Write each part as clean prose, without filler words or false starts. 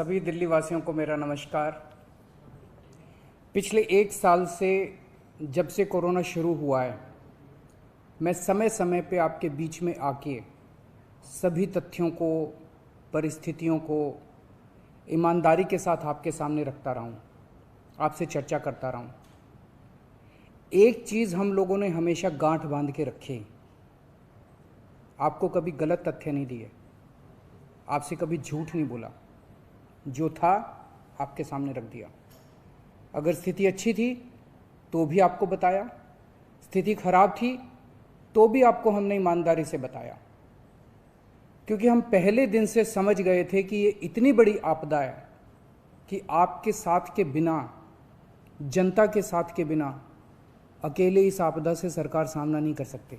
सभी दिल्ली वासियों को मेरा नमस्कार। पिछले 1 साल से जब से कोरोना शुरू हुआ है, मैं समय समय पे आपके बीच में आके सभी तथ्यों को, परिस्थितियों को ईमानदारी के साथ आपके सामने रखता रहा हूँ, आपसे चर्चा करता रहा हूँ। एक चीज़ हम लोगों ने हमेशा गांठ बांध के रखी, आपको कभी गलत तथ्य नहीं दिए, आपसे कभी झूठ नहीं बोला, जो था आपके सामने रख दिया। अगर स्थिति अच्छी थी तो भी आपको बताया, स्थिति खराब थी तो भी आपको हमने ईमानदारी से बताया, क्योंकि हम पहले दिन से समझ गए थे कि ये इतनी बड़ी आपदा है कि आपके साथ के बिना, जनता के साथ के बिना अकेले इस आपदा से सरकार सामना नहीं कर सकते।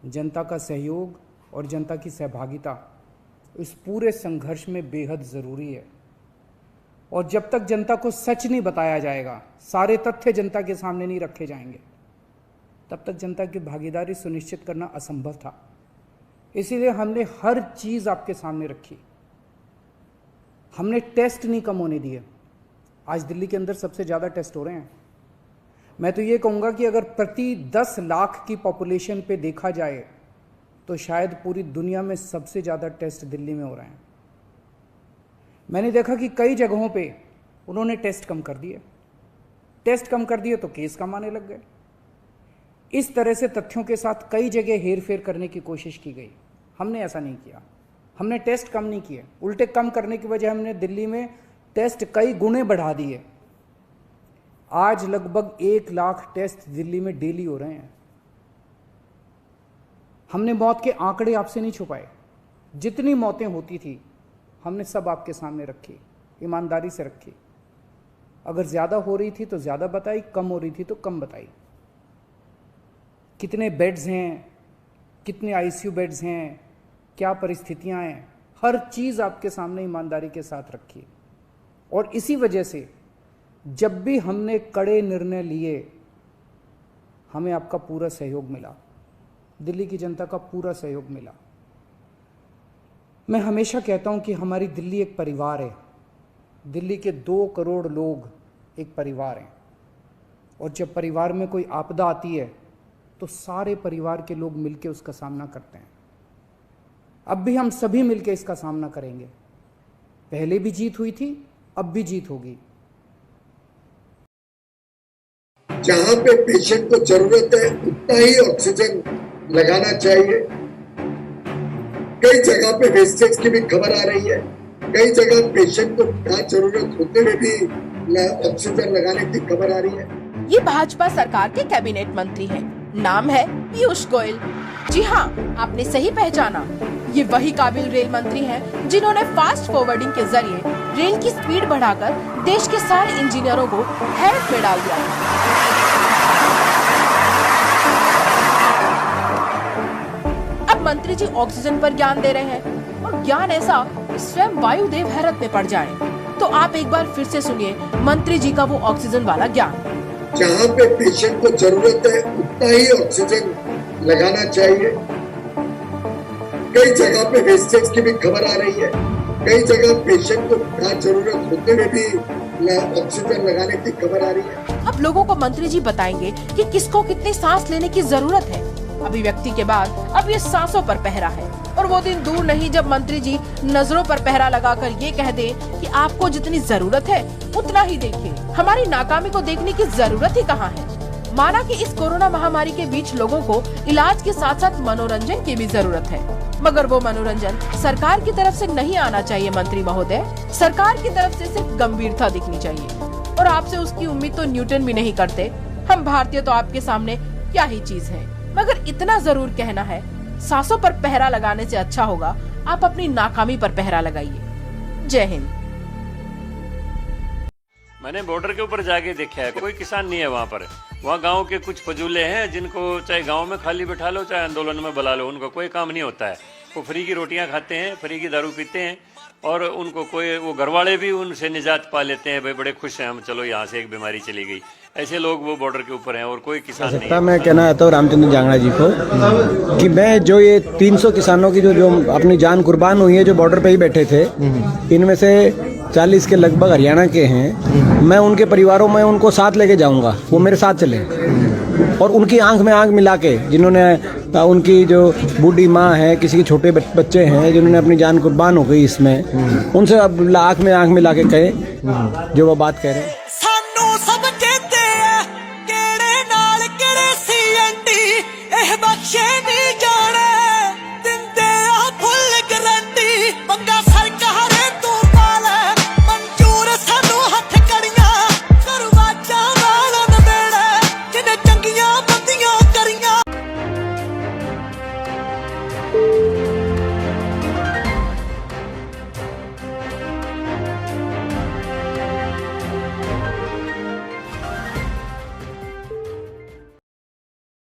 जनता का सहयोग और जनता की सहभागिता इस पूरे संघर्ष में बेहद ज़रूरी है। और जब तक जनता को सच नहीं बताया जाएगा, सारे तथ्य जनता के सामने नहीं रखे जाएंगे, तब तक जनता की भागीदारी सुनिश्चित करना असंभव था। इसीलिए हमने हर चीज़ आपके सामने रखी। हमने टेस्ट नहीं कम होने दिए। आज दिल्ली के अंदर सबसे ज़्यादा टेस्ट हो रहे हैं। मैं तो ये कहूँगा कि अगर प्रति 10 लाख की पॉपुलेशन पे देखा जाए तो शायद पूरी दुनिया में सबसे ज़्यादा टेस्ट दिल्ली में हो रहे हैं। मैंने देखा कि कई जगहों पे उन्होंने टेस्ट कम कर दिए। टेस्ट कम कर दिए तो केस कम आने लग गए। इस तरह से तथ्यों के साथ कई जगह हेरफेर करने की कोशिश की गई। हमने ऐसा नहीं किया। हमने टेस्ट कम नहीं किए, उल्टे कम करने की वजह हमने दिल्ली में टेस्ट कई गुने बढ़ा दिए। आज लगभग 1 लाख टेस्ट दिल्ली में डेली हो रहे हैं। हमने मौत के आंकड़े आपसे नहीं छुपाए। जितनी मौतें होती थी हमने सब आपके सामने रखी, ईमानदारी से रखी। अगर ज़्यादा हो रही थी तो ज़्यादा बताई, कम हो रही थी तो कम बताई। कितने बेड्स हैं, कितने आईसीयू बेड्स हैं, क्या परिस्थितियां हैं, हर चीज़ आपके सामने ईमानदारी के साथ रखी। और इसी वजह से जब भी हमने कड़े निर्णय लिए, हमें आपका पूरा सहयोग मिला, दिल्ली की जनता का पूरा सहयोग मिला। मैं हमेशा कहता हूं कि हमारी दिल्ली एक परिवार है। दिल्ली के 2 करोड़ लोग एक परिवार हैं। और जब परिवार में कोई आपदा आती है तो सारे परिवार के लोग मिलकर उसका सामना करते हैं। अब भी हम सभी मिलकर इसका सामना करेंगे। पहले भी जीत हुई थी, अब भी जीत होगी। जहां पे पेशेंट को जरूरत है उतना ही ऑक्सीजन लगाना चाहिए। कई जगह पे वेस्टेज की भी खबर आ रही है। कई जगह पेशेंट को बहुत जरूरत होते हुए भी ऑक्सीजन लगाने की खबर आ रही है। ये भाजपा सरकार के कैबिनेट मंत्री हैं। नाम है पीयूष गोयल। जी हाँ, आपने सही पहचाना। ये वही काबिल रेल मंत्री हैं जिन्होंने फास्ट फॉरवर्डिंग के जरिए रेल की स्पीड बढ़ाकर देश के सारे इंजीनियरों को हैरत में डाल दिया। अब मंत्री जी ऑक्सीजन पर ज्ञान दे रहे हैं, और ज्ञान ऐसा कि स्वयं वायुदेव हैरत में पड़ जाएं। तो आप एक बार फिर से सुनिए मंत्री जी का वो ऑक्सीजन वाला ज्ञान। जहां पे पेशेंट को जरूरत है उतना ही ऑक्सीजन लगाना चाहिए। कई जगह पे वेस्टेज की भी खबर आ रही है। कई जगह पेशेंट को बहुत जरूरत होते हुए भी ऑक्सीजन लगाने की खबर आ रही है। अब लोगों को मंत्री जी बताएंगे कि किसको कितनी सांस लेने की जरूरत है। अभिव्यक्ति के बाद अब ये सांसों पर पहरा है, और वो दिन दूर नहीं जब मंत्री जी नजरों पर पहरा लगाकर ये कह दें कि आपको जितनी जरूरत है उतना ही देखिए, हमारी नाकामी को देखने की जरूरत ही कहाँ है। माना कि इस कोरोना महामारी के बीच लोगों को इलाज के साथ साथ मनोरंजन की भी जरूरत है, मगर वो मनोरंजन सरकार की तरफ से नहीं आना चाहिए। मंत्री महोदय, सरकार की तरफ से सिर्फ गंभीरता दिखनी चाहिए, और आपसे उसकी उम्मीद तो न्यूटन भी नहीं करते। हम भारतीय तो आपके सामने क्या ही चीज है। मगर इतना जरूर कहना है, सांसों पर पहरा लगाने से अच्छा होगा आप अपनी नाकामी पर पहरा लगाइए। जय हिंद। मैंने बॉर्डर के ऊपर जाके देखा है, कोई किसान नहीं है वहाँ पर। वहाँ गांव के कुछ फजूले हैं जिनको चाहे गांव में खाली बैठा लो चाहे आंदोलन में बुला लो, उनका कोई काम नहीं होता है। वो फ्री की रोटियां खाते हैं, फ्री की दारू पीते हैं, और उनको कोई वो घरवाले भी उनसे निजात पा लेते हैं, भाई बड़े खुश हैं हम, चलो यहाँ से एक बीमारी चली गई। ऐसे लोग वो बॉर्डर के ऊपर हैं और कोई किसान नहीं है। मैं कहना चाहता हूँ रामचंद्र जांगड़ा जी को कि मैं जो ये 300 किसानों की जो अपनी जान कुर्बान हुई है, जो बॉर्डर पे ही बैठे थे, इनमें से 40 के लगभग हरियाणा के हैं। मैं उनके परिवारों में उनको साथ लेके जाऊंगा, वो मेरे साथ चले, और उनकी आंख में आंख मिला के, जिन्होंने उनकी जो बूढ़ी माँ है, किसी के छोटे बच्चे हैं जिन्होंने अपनी जान कुर्बान हो गई इसमें, उनसे अब आंख में आंख मिला के कहे जो वो बात कह रहे हैं।